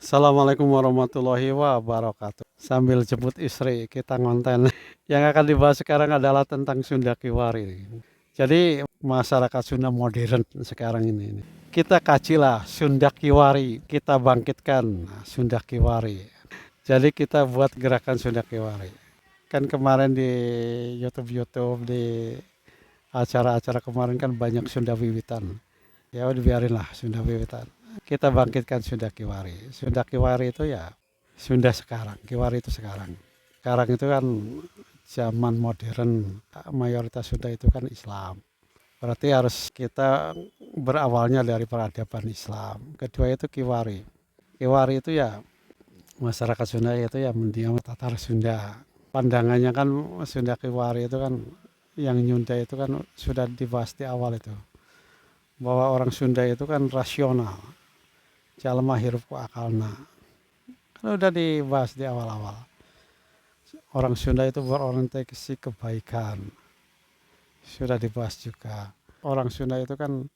Assalamualaikum warahmatullahi wabarakatuh. Sambil jemput istri, kita ngonten. Yang akan dibahas sekarang adalah tentang Sunda Kiwari. Jadi masyarakat Sunda modern sekarang ini. Kita kajilah Sunda Kiwari, kita bangkitkan Sunda Kiwari. Jadi kita buat gerakan Sunda Kiwari. Kan kemarin di YouTube, di acara-acara kemarin kan banyak Sunda Wiwitan. Ya udah biarinlah Sunda Wiwitan. Kita bangkitkan Sunda Kiwari. Sunda Kiwari itu ya Sunda sekarang, Kiwari itu sekarang. Sekarang itu kan zaman modern, mayoritas Sunda itu kan Islam. Berarti harus kita berawalnya dari peradaban Islam. Kedua itu Kiwari. Kiwari itu ya masyarakat Sunda itu ya mendiam Tatar Sunda. Pandangannya kan Sunda Kiwari itu kan yang Nyunda itu kan sudah dibahas di awal itu. Bahwa orang Sunda itu kan rasional. Jalma hirup ku akalna. Kan udah dibahas di awal-awal. Orang Sunda itu berorientasi kebaikan. Sudah dibahas juga. Orang Sunda itu kan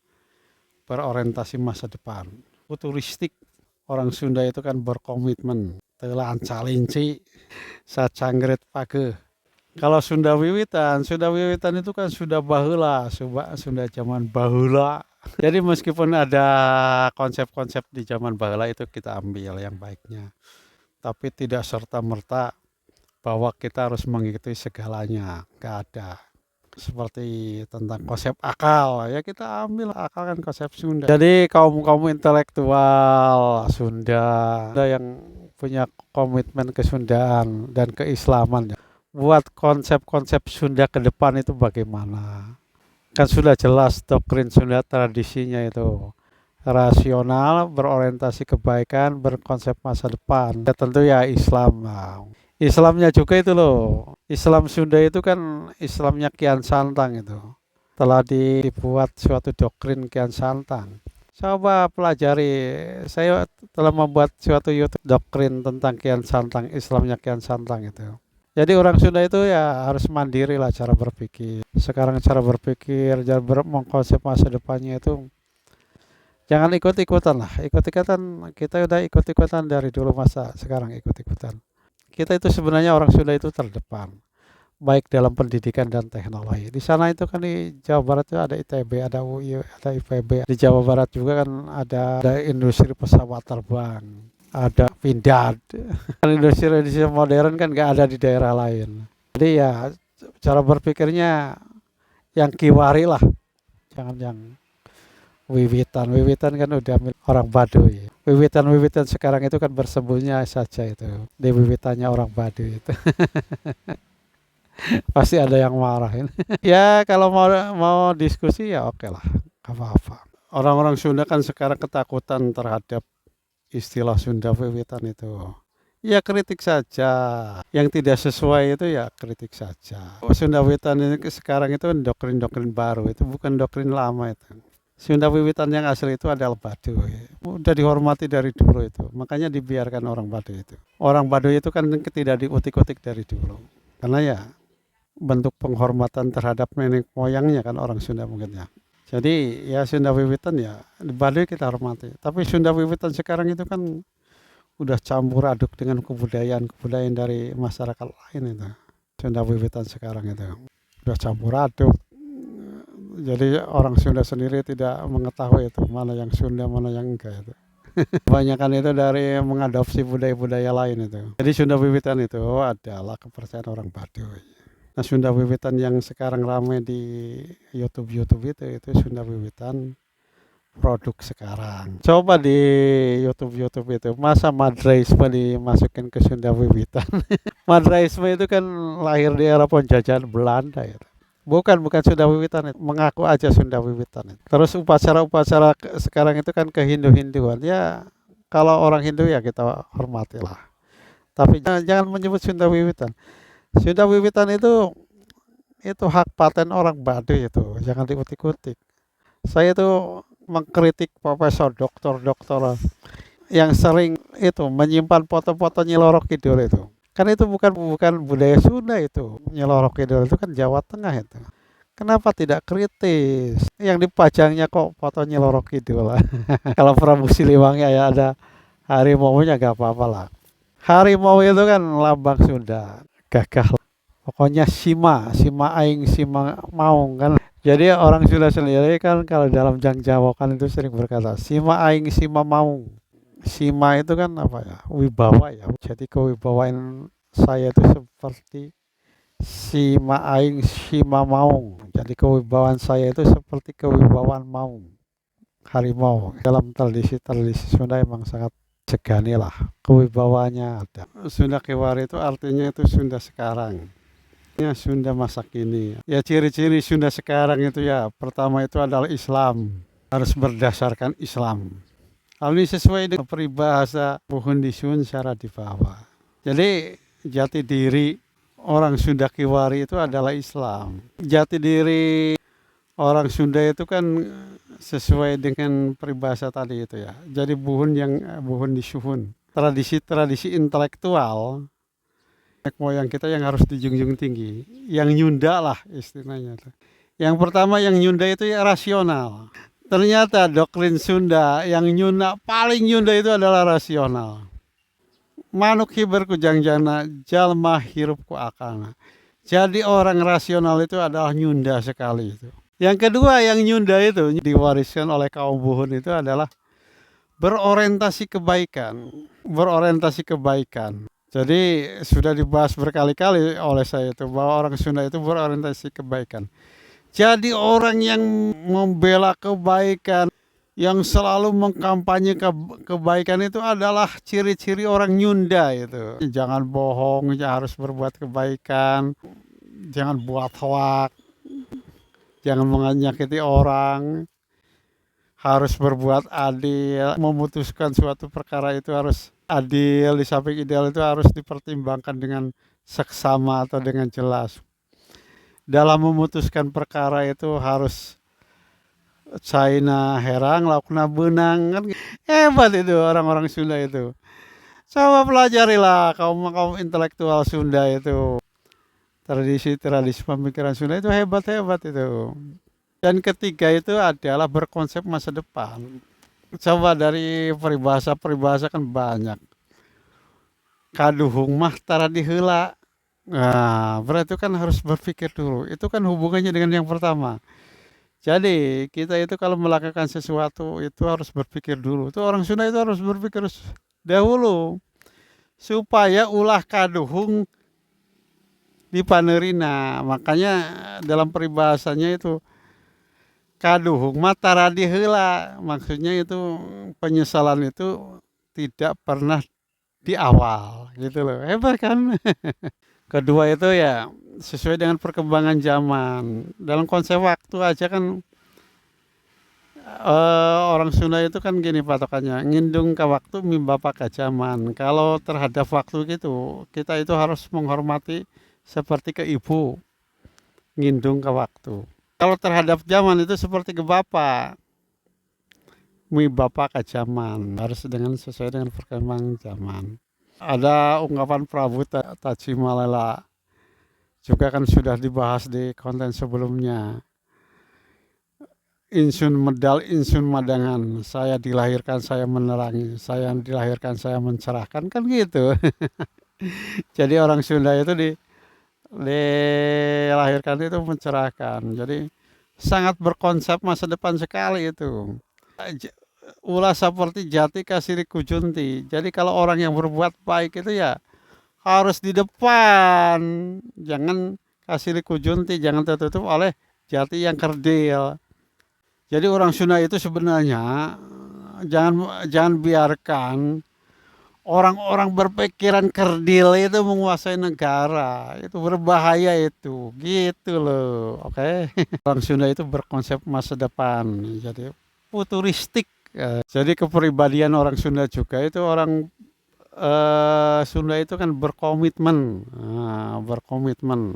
berorientasi masa depan. Futuristik. Orang Sunda itu kan berkomitmen. Telan calinci, sacangret page. Kalau Sunda Wiwitan itu kan sudah baheula, Sunda zaman baheula. Jadi meskipun ada konsep-konsep di zaman baheula itu kita ambil yang baiknya. Tapi tidak serta-merta bahwa kita harus mengikuti segalanya. Gak ada. Seperti tentang konsep akal. Ya kita ambil akal kan konsep Sunda. Jadi kaum intelektual Sunda yang punya komitmen kesundaan dan keislaman. Buat konsep-konsep Sunda ke depan itu bagaimana? Kan sudah jelas doktrin Sunda tradisinya itu rasional, berorientasi kebaikan, berkonsep masa depan. Ya tentu ya Islam. Nah, Islamnya juga itu loh. Islam Sunda itu kan Islamnya Kian Santang itu. Telah dibuat suatu doktrin Kian Santang. Coba pelajari. Saya telah membuat suatu YouTube doktrin tentang Kian Santang, Islamnya Kian Santang itu. Jadi orang Sunda itu ya harus mandiri lah cara berpikir. Sekarang cara berpikir, mengkonsep masa depannya itu jangan ikut-ikutan lah. Ikut-ikutan, kita udah ikut-ikutan dari dulu masa sekarang ikut-ikutan. Kita itu sebenarnya orang Sunda itu terdepan. Baik dalam pendidikan dan teknologi. Di sana itu kan di Jawa Barat itu ada ITB, ada UI, ada IPB. Di Jawa Barat juga kan ada industri pesawat terbang. Ada Pindad. Industri modern kan nggak ada di daerah lain. Jadi ya cara berpikirnya yang Kiwari lah, jangan yang Wiwitan. Wiwitan kan udah orang Baduy. Wiwitan sekarang itu kan bersembunyi saja itu. Di wiwitannya orang Baduy itu. Pasti ada yang marahin. Ya kalau mau diskusi ya oke lah, nggak apa-apa. Orang-orang Sunda kan sekarang ketakutan terhadap istilah Sunda Wiwitan itu. Ya kritik saja. Yang tidak sesuai itu ya kritik saja. Sunda Wiwitan ini sekarang itu kan doktrin-doktrin baru. Itu bukan doktrin lama itu. Sunda Wiwitan yang asli itu adalah Baduy. Udah dihormati dari dulu itu. Makanya dibiarkan orang Baduy itu. Orang Baduy itu kan tidak diutik-utik dari dulu. Karena ya bentuk penghormatan terhadap nenek moyangnya kan orang Sunda mungkin ya. Jadi ya Sunda Wiwitan ya di Baduy kita hormati. Tapi Sunda Wiwitan sekarang itu kan udah campur aduk dengan kebudayaan dari masyarakat lain itu. Sunda Wiwitan sekarang itu udah campur aduk. Jadi orang Sunda sendiri tidak mengetahui itu mana yang Sunda mana yang enggak itu. Kebanyakan itu dari mengadopsi budaya-budaya lain itu. Jadi Sunda Wiwitan itu adalah kepercayaan orang Baduy. Nah Sunda Wiwitan yang sekarang ramai di YouTube itu Sunda Wiwitan produk sekarang. Coba di YouTube itu masa Madraisme dimasukin ke Sunda Wiwitan. Madraisme itu kan lahir di era penjajahan Belanda ya. Bukan Sunda Wiwitan itu, mengaku aja Sunda Wiwitan itu. Terus upacara sekarang itu kan ke Hindu-Hinduan. Ya kalau orang Hindu ya kita hormatilah. Tapi jangan menyebut Sunda Wiwitan. Sunda Wiwitan itu hak paten orang Baduy itu, jangan diutik-utik. Saya itu mengkritik profesor doktor yang sering itu menyimpan foto-foto Nyilorok Kidul itu. Kan itu bukan budaya Sunda itu. Nyilorok Kidul itu kan Jawa Tengah itu. Kenapa tidak kritis? Yang dipajangnya kok foto Nyilorok Kidul. Kalau Prabu Siliwangi ya ada Harimaunya gak apa-apa lah. Harimau itu kan lambang Sunda, gagah. Pokoknya sima aing sima maung kan. Jadi orang Sunda sendiri kan kalau dalam Jangjawakan itu sering berkata sima aing sima maung. Sima itu kan apa ya? Wibawa ya. Jadi kewibawaan saya itu seperti sima aing sima maung. Jadi kewibawaan saya itu seperti kewibawaan maung. Harimau dalam tradisi-tradisi Sunda emang sangat segani lah. Kewibawaannya ada. Sunda Kiwari itu artinya itu Sunda sekarang. Ya, Sunda masa kini. Ya ciri-ciri Sunda sekarang itu ya pertama itu adalah Islam. Harus berdasarkan Islam. Hal ini sesuai dengan peribahasa Puhun Disun secara di bawah. Jadi jati diri orang Sunda Kiwari itu adalah Islam. Jati diri orang Sunda itu kan sesuai dengan peribahasa tadi itu ya. Jadi buhun disuhun. Tradisi-tradisi intelektual nenek moyang kita yang harus dijunjung tinggi. Yang nyunda lah istilahnya. Yang pertama yang nyunda itu ya rasional. Ternyata doktrin Sunda yang nyunda paling nyunda itu adalah rasional. Manuk hiber ku jangjana, jalma hirup ku akana. Jadi orang rasional itu adalah nyunda sekali itu. Yang kedua yang nyunda itu diwariskan oleh kaum buhun itu adalah berorientasi kebaikan. Berorientasi kebaikan. Jadi sudah dibahas berkali-kali oleh saya itu bahwa orang Sunda itu berorientasi kebaikan. Jadi orang yang membela kebaikan, yang selalu mengkampanye kebaikan itu adalah ciri-ciri orang nyunda itu. Jangan bohong, harus berbuat kebaikan, jangan buat hoak, jangan menyakiti orang, harus berbuat adil, memutuskan suatu perkara itu harus adil, di samping ideal itu harus dipertimbangkan dengan seksama atau dengan jelas. Dalam memutuskan perkara itu harus China herang laukna benang kan hebat itu orang-orang Sunda itu. Coba pelajarilah kaum intelektual Sunda itu. Tradisi-tradisi pemikiran Sunda itu hebat-hebat itu. Dan ketiga itu adalah berkonsep masa depan. Coba dari peribahasa kan banyak. Kaduhung mah tara diheula. Nah, berarti kan harus berpikir dulu. Itu kan hubungannya dengan yang pertama. Jadi kita itu kalau melakukan sesuatu itu harus berpikir dulu. Itu orang Sunda itu harus berpikir dahulu supaya ulah kaduhung dipanerina. Makanya dalam peribahasanya itu kaduhung mata heula. Maksudnya itu penyesalan itu tidak pernah di awal gitu loh. Hebat kan? Kedua itu ya sesuai dengan perkembangan zaman. Dalam konsep waktu aja kan orang Sunda itu kan gini patokannya, ngindung ke waktu mimba ke zaman. Kalau terhadap waktu gitu, kita itu harus menghormati seperti ke ibu, ngindung ke waktu. Kalau terhadap zaman itu seperti ke bapak, mimba ke zaman. Harus dengan sesuai dengan perkembangan zaman. Ada ungkapan Prabu Tajimalela juga kan sudah dibahas di konten sebelumnya. Insun medal, insun madangan. Saya dilahirkan, saya menerangi. Saya dilahirkan, saya mencerahkan. Kan gitu. Jadi orang Sunda itu dilahirkan itu mencerahkan. Jadi sangat berkonsep masa depan sekali itu. Ulah seperti jati kasih kujunti. Jadi kalau orang yang berbuat baik itu ya harus di depan. Jangan kasih kujunti, jangan tertutup oleh jati yang kerdil. Jadi orang Sunda itu sebenarnya jangan biarkan orang-orang berpikiran kerdil itu menguasai negara. Itu berbahaya itu. Gitu loh. Oke. Orang Sunda itu berkonsep masa depan. Jadi futuristik. Jadi kepribadian orang Sunda juga itu orang Sunda itu kan berkomitmen. Berkomitmen.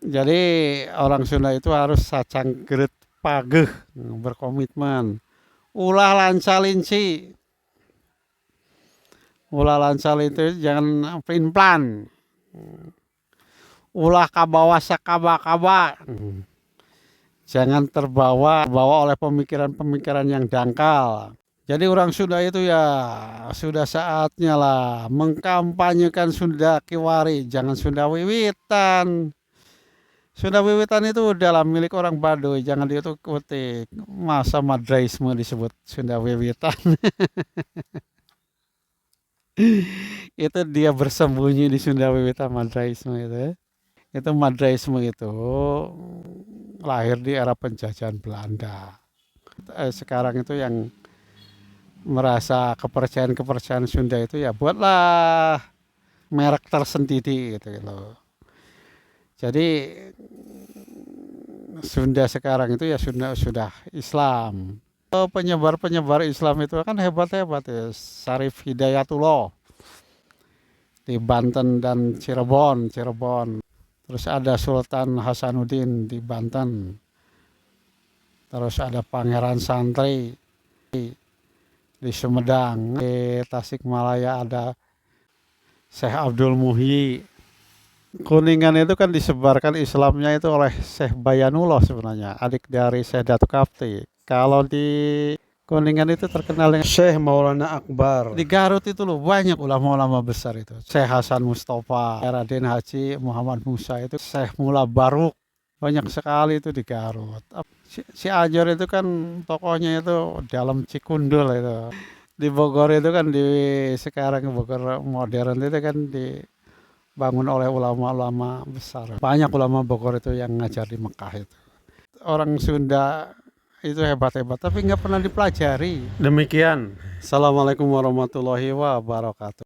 Jadi orang Sunda itu harus sacang geret pageh, berkomitmen. Ulah lancalinci. Ulah lancal itu jangan pelin-pelan. Ulah kabawa sakaba-kaba. Jangan terbawa oleh pemikiran-pemikiran yang dangkal. Jadi orang Sunda itu ya sudah saatnya lah mengkampanyekan Sunda Kiwari, jangan Sunda Wiwitan. Sunda Wiwitan itu adalah milik orang Baduy, jangan diutik-utik. Masa Madraisme disebut Sunda Wiwitan? Itu dia bersembunyi di Sunda Wiwitan Madraisme itu. Itu Madraisme itu lahir di era penjajahan Belanda. Sekarang itu yang merasa kepercayaan Sunda itu ya buatlah merek tersendiri gitu loh. Jadi Sunda sekarang itu ya sudah Islam. Penyebar Islam itu kan hebat-hebat ya. Syarif Hidayatullah di Banten dan Cirebon. Terus ada Sultan Hasanuddin di Banten. Terus ada Pangeran Santri di Sumedang. Di Tasikmalaya ada Syekh Abdul Muhyi. Kuningan itu kan disebarkan Islamnya itu oleh Syekh Bayanullah sebenarnya, adik dari Syekh Datuk Kafti. Kalau di Kuningan itu terkenal dengan Syekh Maulana Akbar. Di Garut itu loh banyak ulama-ulama besar itu. Syekh Hasan Mustafa, Raden Haji Muhammad Musa itu, Syekh Mula Baruk. Banyak sekali itu di Garut. Si Ajor itu kan tokohnya itu dalam Cikundul itu. Di Bogor itu kan sekarang Bogor modern itu kan dibangun oleh ulama-ulama besar. Banyak ulama Bogor itu yang ngajar di Mekah itu. Orang Sunda itu hebat-hebat tapi nggak pernah dipelajari. Demikian. Assalamualaikum warahmatullahi wabarakatuh.